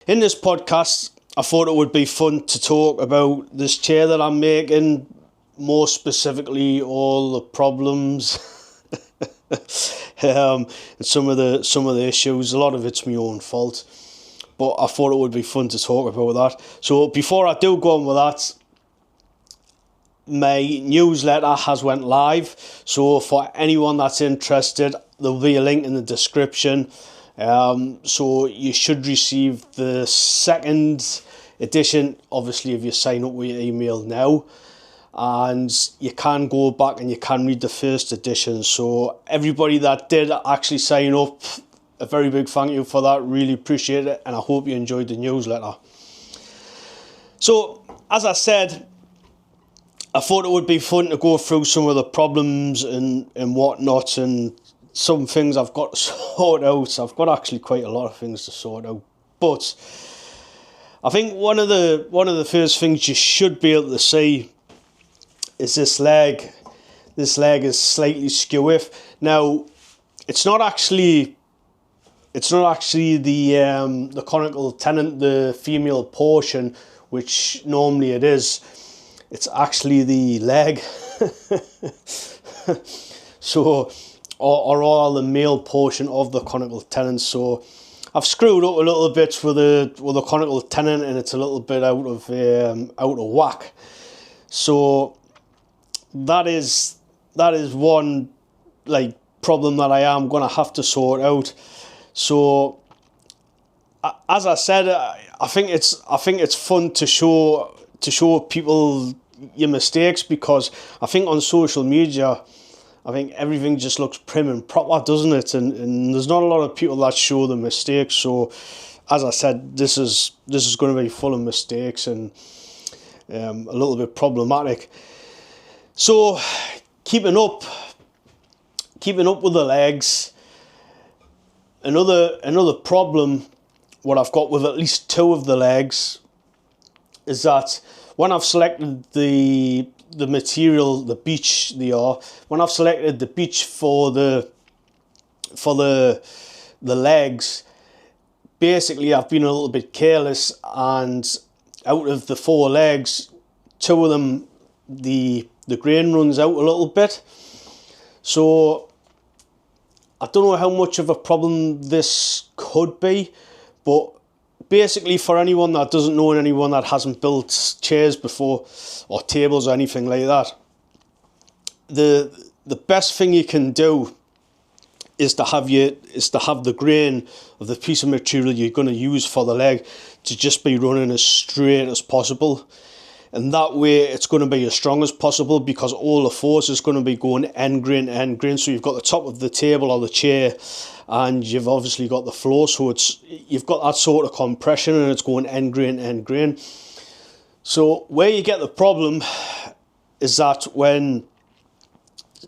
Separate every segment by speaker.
Speaker 1: In this podcast, I thought it would be fun to talk about this chair that I'm making, more specifically all the problems and some of the issues. A lot of it's my own fault, but I thought it would be fun to talk about that. So before I do go on with that, my newsletter has went live, so for anyone that's interested, there'll be a link in the description. So you should receive the second edition, obviously, if you sign up with your email now, and you can go back and you can read the first edition. So everybody that did actually sign up, a very big thank you for that. Really appreciate it, and I hope you enjoyed the newsletter. So as I said, I thought it would be fun to go through some of the problems and whatnot, and some things I've got to sort out. I've got actually quite a lot of things to sort out, but I think one of the first things you should be able to see is this leg. This leg is slightly skewy. Now, it's not actually the conical tenon, the female portion, which normally it is. It's actually the leg. So, or all the male portion of the conical tenon. So I've screwed up a little bit with the conical tenon, and it's a little bit out of whack. So that is one problem that I am gonna have to sort out. So as I said, I think it's fun to show people your mistakes, because I think on social media, I think everything just looks prim and proper, doesn't it? And there's not a lot of people that show the mistakes. So as I said, this is going to be full of mistakes and a little bit problematic. So keeping up with the legs. Another problem what I've got with at least two of the legs is that when I've selected the material, the beech when I've selected the beech for the legs, basically I've been a little bit careless, and out of the four legs, two of them the grain runs out a little bit. So I don't know how much of a problem this could be, but basically, for anyone that doesn't know and anyone that hasn't built chairs before or tables or anything like that, the best thing you can do is to have the grain of the piece of material you're going to use for the leg to just be running as straight as possible. And that way it's going to be as strong as possible, because all the force is going to be going end grain to end grain. So you've got the top of the table or the chair, and you've obviously got the floor, so you've got that sort of compression, and it's going end grain to end grain. So where you get the problem is that when,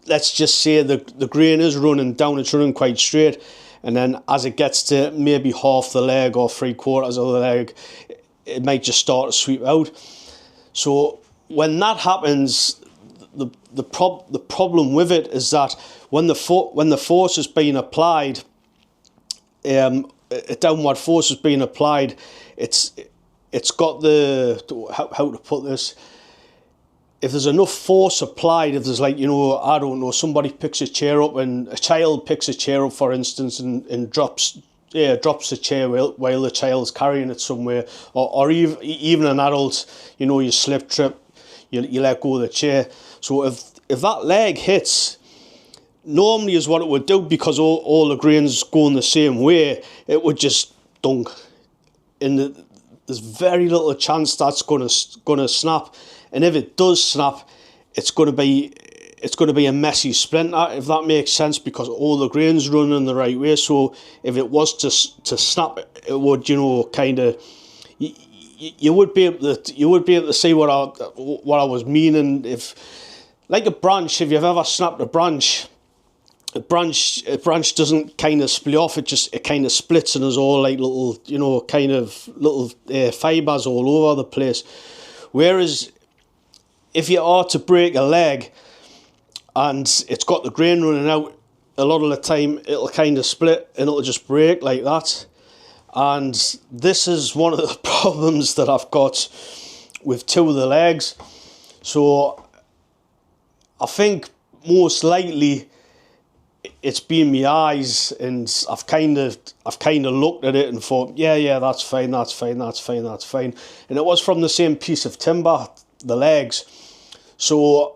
Speaker 1: let's just say the grain is running down, it's running quite straight, and then as it gets to maybe half the leg or 3/4 of the leg, it might just start to sweep out. So when that happens, the problem with it is that when the force is being applied, a downward force is being applied, it's got how to put this. If there's enough force applied, if there's I don't know, somebody picks a chair up, and a child picks a chair up, for instance, and drops the chair while the child's carrying it somewhere, or even an adult, you slip, trip, you let go of the chair. So if that leg hits, normally is what it would do, because all the grains going the same way, it would just dunk. And there's very little chance that's gonna snap. And if it does snap, it's gonna be a messy splinter, if that makes sense, because all the grains run in the right way. So if it was to snap, it would, kind of, you would be able to see what I was meaning. If, like a branch, if you've ever snapped a branch doesn't kind of split off. It kind of splits, and there's all like little, little fibers all over the place. Whereas if you are to break a leg and it's got the grain running out, a lot of the time it'll kind of split and it'll just break like that. And this is one of the problems that I've got with two of the legs. So I think most likely it's been my eyes, and I've kind of looked at it and thought, yeah, that's fine. And it was from the same piece of timber, the legs. So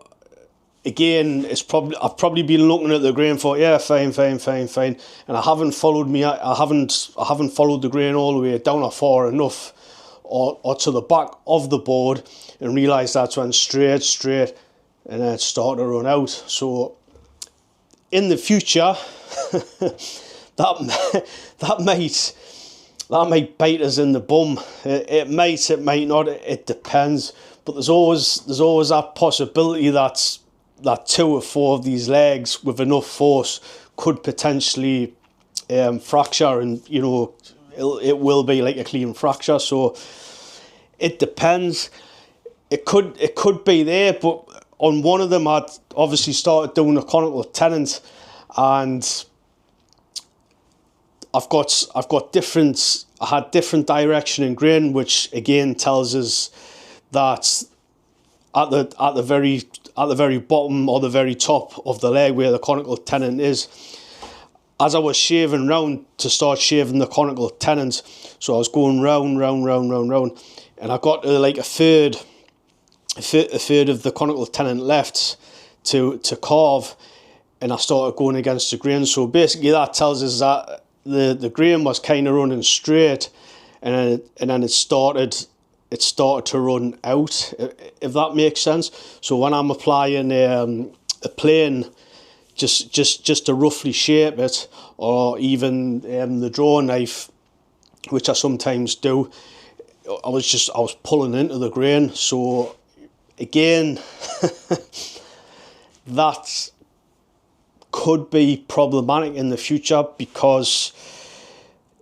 Speaker 1: again, I've probably been looking at the grain for, yeah, fine, and I haven't followed the grain all the way down or far enough, or to the back of the board, and realised that's went straight, and then it started to run out. So in the future, that might bite us in the bum. It might not. It depends. But there's always that possibility that two or four of these legs with enough force could potentially fracture, and you know it will be like a clean fracture. So it depends. It could be there, but on one of them I'd obviously started doing a conical tenon, and I had different direction in grain, which again tells us that at the very bottom or the very top of the leg where the conical tenon is, as I was shaving round to start shaving the conical tenons, so I was going round, and I got to like a third of the conical tenon left to carve, and I started going against the grain. So basically that tells us that the grain was kind of running straight, and then it started to run out, if that makes sense. So when I'm applying a plane, just to roughly shape it, or even the drawing knife, which I sometimes do, I was pulling into the grain. So again, that could be problematic in the future, because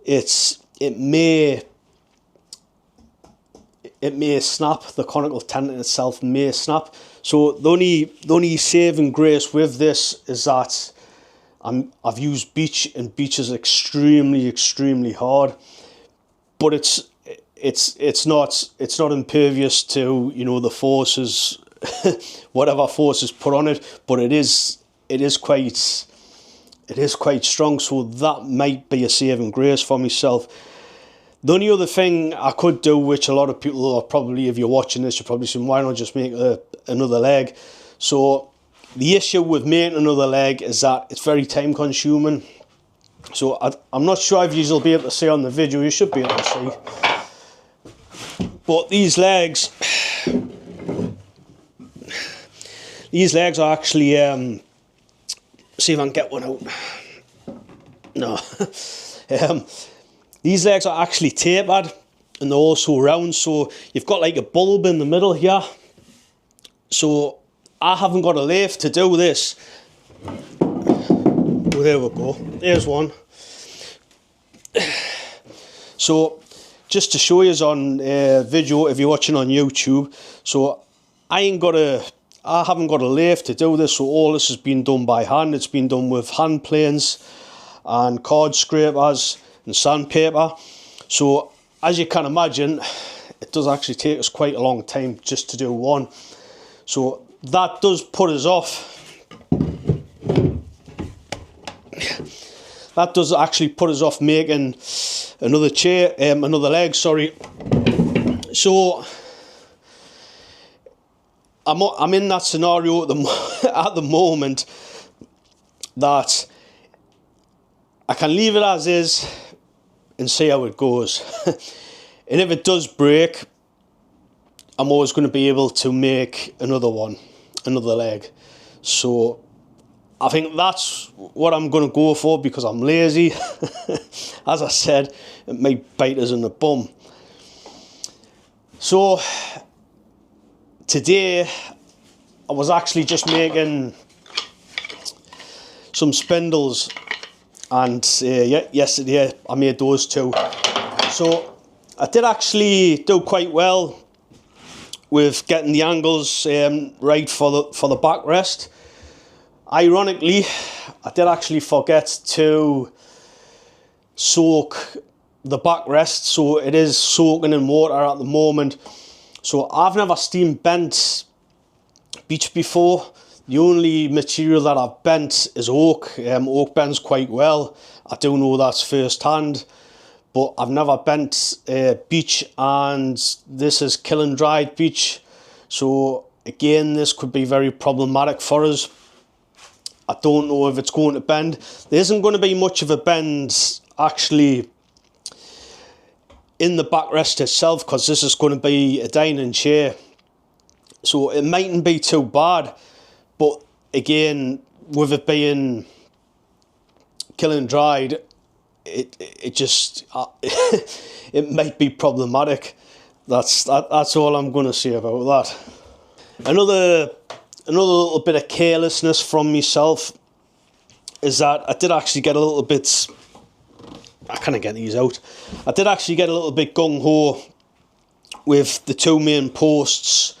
Speaker 1: it may snap. The conical tenon itself may snap. So the only saving grace with this is that I've used beech, and beech is extremely hard, but it's not impervious to, you know, the forces, whatever force is put on it. But it is quite strong. So that might be a saving grace for myself. The only other thing I could do, which a lot of people are probably, if you're watching this, you're probably saying, why not just make another leg? So the issue with making another leg is that it's very time consuming. So I'm not sure if you'll be able to see on the video. You should be able to see. But these legs are actually, see if I can get one out. No. These legs are actually tapered, and they're also round, so you've got like a bulb in the middle here. So I haven't got a lathe to do this. Oh, there we go. There's one. So just to show you on video, if you're watching on YouTube, so I haven't got a lathe to do this, so all this has been done by hand. It's been done with hand planes and card scrapers and sandpaper. So as you can imagine, it does actually take us quite a long time just to do one. So that does put us off. That does actually put us off making another leg, sorry. So I'm in that scenario at the moment that I can leave it as is and see how it goes. And if it does break, I'm always going to be able to make another leg. So I think that's what I'm going to go for, because I'm lazy. As I said, it might bite us in the bum. So today I was actually just making some spindles, and yesterday I made those too. So I did actually do quite well with getting the angles right for the backrest. Ironically, I did actually forget to soak the backrest, so it is soaking in water at the moment. So I've never steam bent beech before. The only material that I've bent is oak. Oak bends quite well. I do know that's first hand, but I've never bent beech, and this is kiln dried beech. So again, this could be very problematic for us. I don't know if it's going to bend. There isn't going to be much of a bend actually in the backrest itself, because this is going to be a dining chair. So it mightn't be too bad, but again, with it being kiln dried, it just it might be problematic. That's all I'm going to say about that. Another little bit of carelessness from myself is that I did actually get a little bit, I can't get these out, I did actually get a little bit gung-ho with the two main posts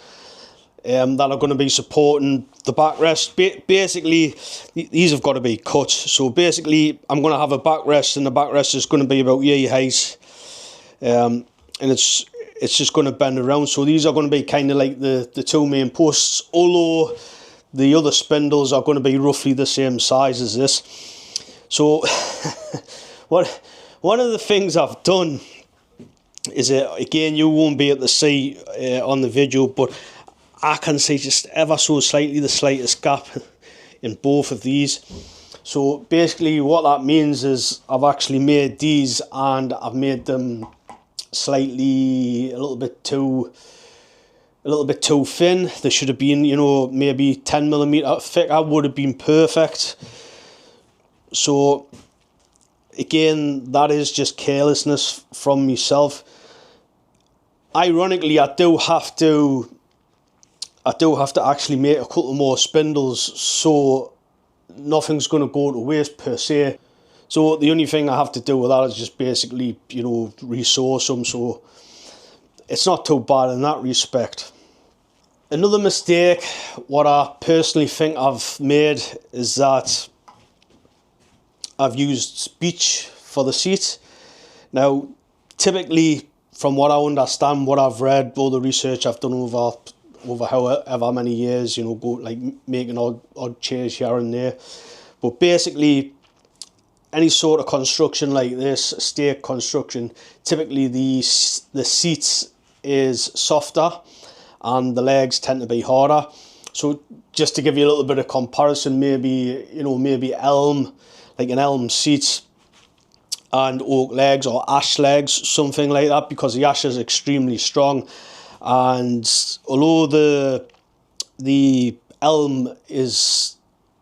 Speaker 1: that are going to be supporting the backrest. Basically, these have got to be cut. So basically, I'm going to have a backrest, and the backrest is going to be about yay height, and it's just going to bend around. So these are going to be kind of like the two main posts, although the other spindles are going to be roughly the same size as this. So one of the things I've done is, again, you won't be able to see on the video, but I can see just ever so slightly the slightest gap in both of these. So basically what that means is I've actually made these, and I've made them slightly a little bit too thin. They should have been, you know, maybe 10mm thicker would have been perfect. So again, that is just carelessness from myself. Ironically, I do have to actually make a couple more spindles, so nothing's going to go to waste per se. So the only thing I have to do with that is just basically, you know, resource them, so it's not too bad in that respect. Another mistake, what I personally think I've made, is that I've used beech for the seat. Now, typically, from what I understand, what I've read, all the research I've done over however many years, you know, go like making odd chairs here and there, but basically any sort of construction like this, stake construction, typically the seat is softer and the legs tend to be harder. So just to give you a little bit of comparison, maybe, you know, maybe elm, like an elm seat, and oak legs or ash legs, something like that, because the ash is extremely strong. And although the elm is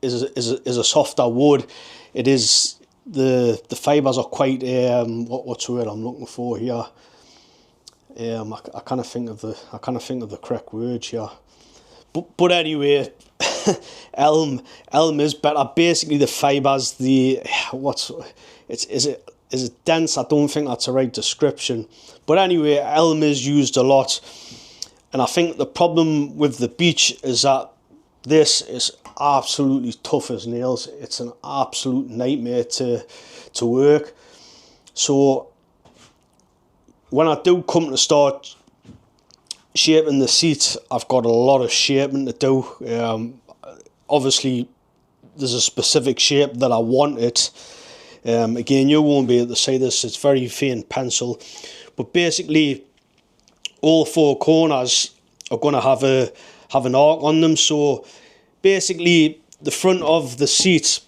Speaker 1: a softer wood, it is the fibers are quite what's the word I'm looking for here? I kind of think of the correct word here. But anyway, elm is better. Basically, the fibers, is it dense? I don't think that's the right description. But anyway, elm is used a lot. And I think the problem with the beech is that this is absolutely tough as nails. It's an absolute nightmare to work. So when I do come to start shaping the seat, I've got a lot of shaping to do. Obviously, there's a specific shape that I want it. Again, you won't be able to see this, it's very faint pencil. But basically, all four corners are going to have an arc on them. So basically, the front of the seat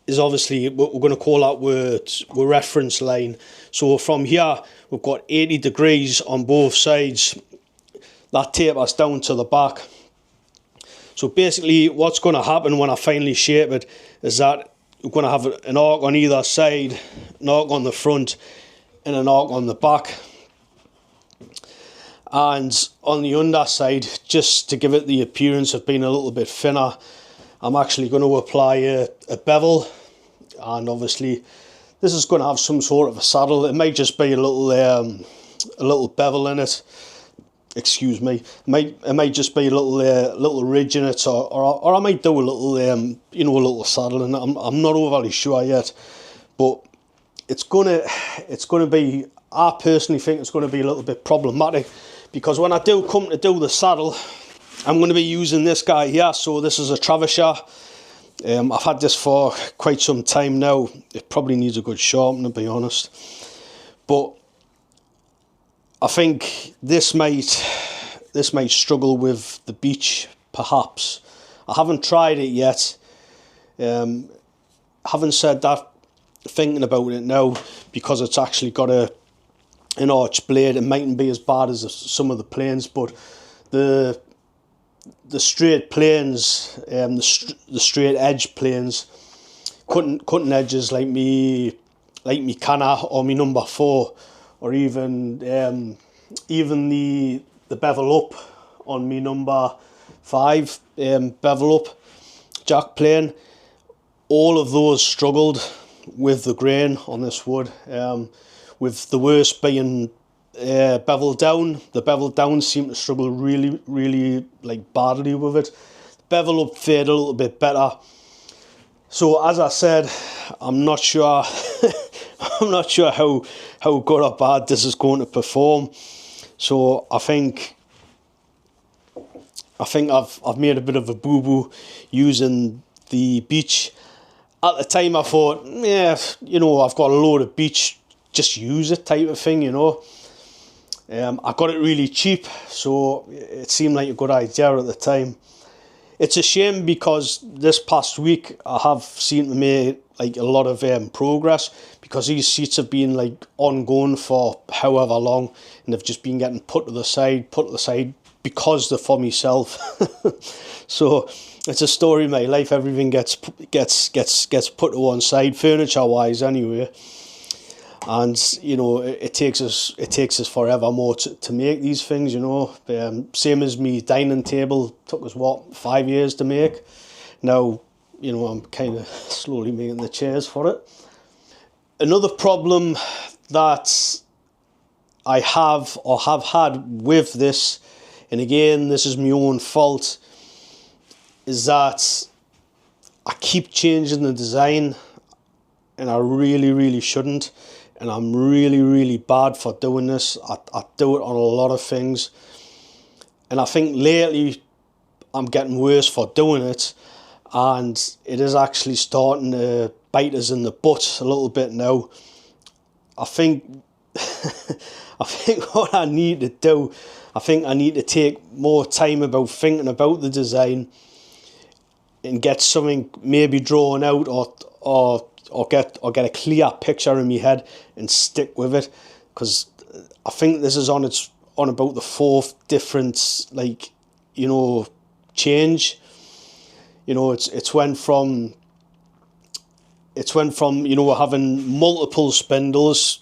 Speaker 1: is obviously, we're going to call that our reference line. So from here, we've got 80 degrees on both sides. That tapers down to the back. So basically, what's going to happen when I finally shape it is that we're going to have an arc on either side, an arc on the front, and an arc on the back. And on the underside, just to give it the appearance of being a little bit thinner, I'm actually going to apply a bevel. And obviously, this is going to have some sort of a saddle. It might just be a little bevel in it. Excuse me. It might just be a little ridge in it, or I might do a little a little saddle, and I'm not overly sure yet. But it's gonna be, I personally think it's going to be a little bit problematic, because when I do come to do the saddle, I'm going to be using this guy here. So this is a Travisher. I've had this for quite some time now. It probably needs a good sharpening, to be honest, but I think this might struggle with the beach, perhaps. I haven't tried it yet. Having said that, thinking about it now, because it's actually got an arch blade, it mightn't be as bad as some of the planes, but the straight planes, the straight edge planes, cutting edges like me Canna or me number 4, or even the bevel up on me number 5, bevel up jack plane. All of those struggled with the grain on this wood, with the worst being bevel down. The bevel down seemed to struggle really like badly with it. Bevel up fared a little bit better. So as I said, I'm not sure I'm not sure how good or bad this is going to perform. So I think I've made a bit of a boo-boo using the beach. At the time I thought, yeah, you know, I've got a load of beach, just use it type of thing, you know. I got it really cheap, so it seemed like a good idea at the time. It's a shame, because this past week I have seen to make like a lot of progress, because these seats have been like ongoing for however long, and they've just been getting put to the side because they're for myself. So it's a story of my life. Everything gets put to one side, furniture wise anyway. And you know, it takes us forever more to make these things, you know. Same as me dining table, took us what, 5 years to make. Now, you know, I'm kind of slowly making the chairs for it. Another problem that I have had with this, and again, this is my own fault, is that I keep changing the design, and I really shouldn't. And I'm really bad for doing this. I do it on a lot of things, and I think lately I'm getting worse for doing it, and it is actually starting to bite us in the butt a little bit now. I think what I need to do, I need to take more time about thinking about the design, and get something maybe drawn out, or get a clear picture in my head and stick with it, because I think this is on about the 4th different, like, you know, change. You know, it's went from you know, having multiple spindles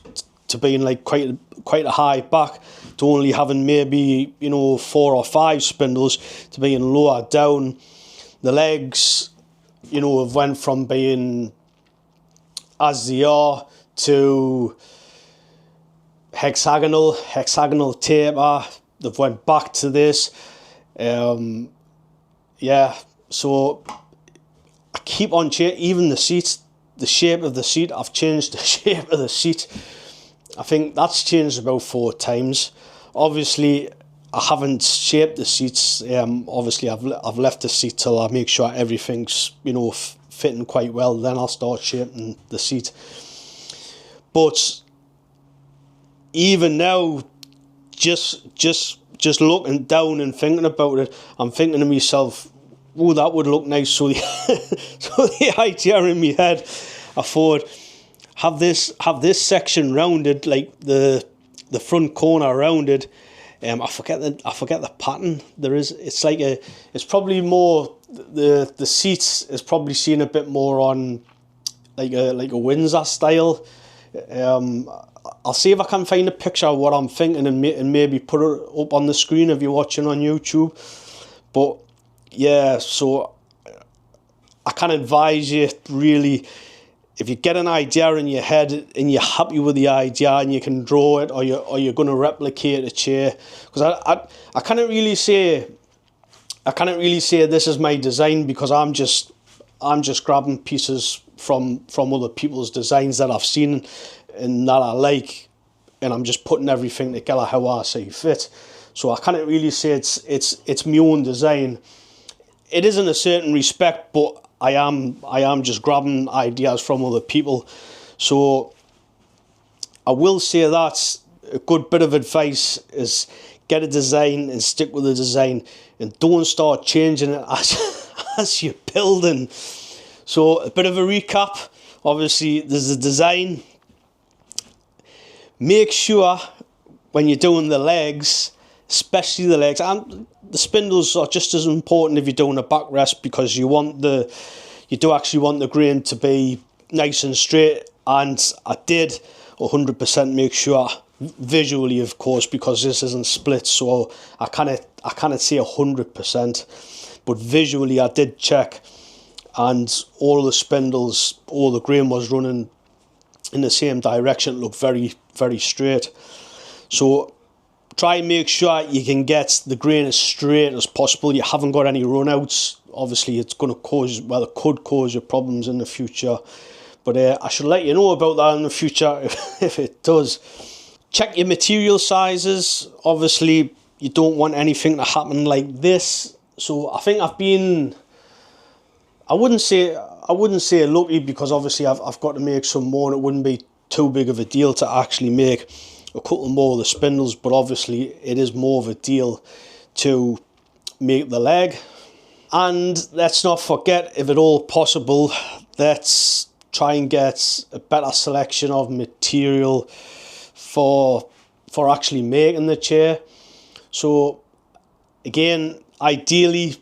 Speaker 1: to being like quite a high back, to only having maybe, you know, 4 or 5 spindles, to being lower down. The legs, you know, have went from being as they are to hexagonal taper. They've went back to this. Yeah, so I keep on changing. Even the seats, the shape of the seat, I've changed the shape of the seat. I think that's changed about 4 times. Obviously, I haven't shaped the seats. Obviously, I've left the seat till I make sure everything's, you know, fitting quite well. Then I'll start shaping the seat. But even now, just looking down and thinking about it, I'm thinking to myself, oh, that would look nice. So the idea in my head, I thought, have this section rounded, like the front corner rounded. I forget the pattern there is. It's like it's probably more, the seats is probably seen a bit more on like a Windsor style. I'll see if I can find a picture of what I'm thinking, and maybe put it up on the screen if you're watching on YouTube. But yeah, so I can advise you, really, if you get an idea in your head and you're happy with the idea and you can draw it, or you're going to replicate a chair, because I can't really say this is my design, because I'm just grabbing pieces from other people's designs that I've seen and that I like, and I'm just putting everything together how I see fit. So I can't really say it's my own design. It is in a certain respect, but I am just grabbing ideas from other people. So I will say that a good bit of advice is get a design and stick with the design, and don't start changing it as you're building. So a bit of a recap. Obviously there's a design. Make sure when you're doing the legs, especially the legs, and the spindles are just as important if you're doing a backrest, because you do actually want the grain to be nice and straight. And I did 100% make sure, visually of course, because this isn't split, so I cannot say 100%, but visually I did check, and all the spindles, all the grain was running in the same direction. It looked very, very straight. So try and make sure you can get the grain as straight as possible. You haven't got any runouts. Obviously it's going to cause, well, it could cause you problems in the future, but I should let you know about that in the future if it does. Check your material sizes. Obviously you don't want anything to happen like this. So I think I've been, I wouldn't say lucky, because obviously I've got to make some more, and it wouldn't be too big of a deal to actually make a couple more of the spindles, but obviously it is more of a deal to make the leg. And let's not forget, if at all possible, let's try and get a better selection of material for actually making the chair. So again, ideally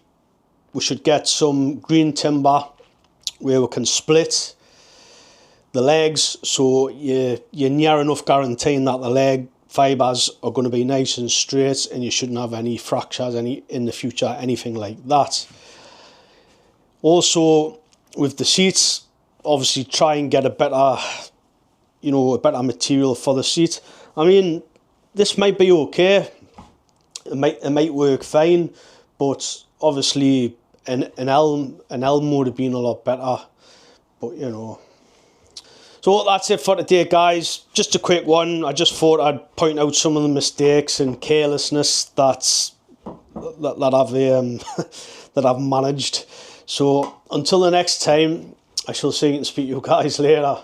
Speaker 1: we should get some green timber where we can split the legs, so you're near enough guaranteeing that the leg fibres are going to be nice and straight, and you shouldn't have any fractures in the future, anything like that. Also with the seats, obviously try and get a better material for the seat. I mean, this might be okay, it might work fine, but obviously an elm would have been a lot better, but you know. So that's it for today, guys. Just a quick one. I just thought I'd point out some of the mistakes and carelessness that I've managed. So until the next time, I shall see you and speak to you guys later.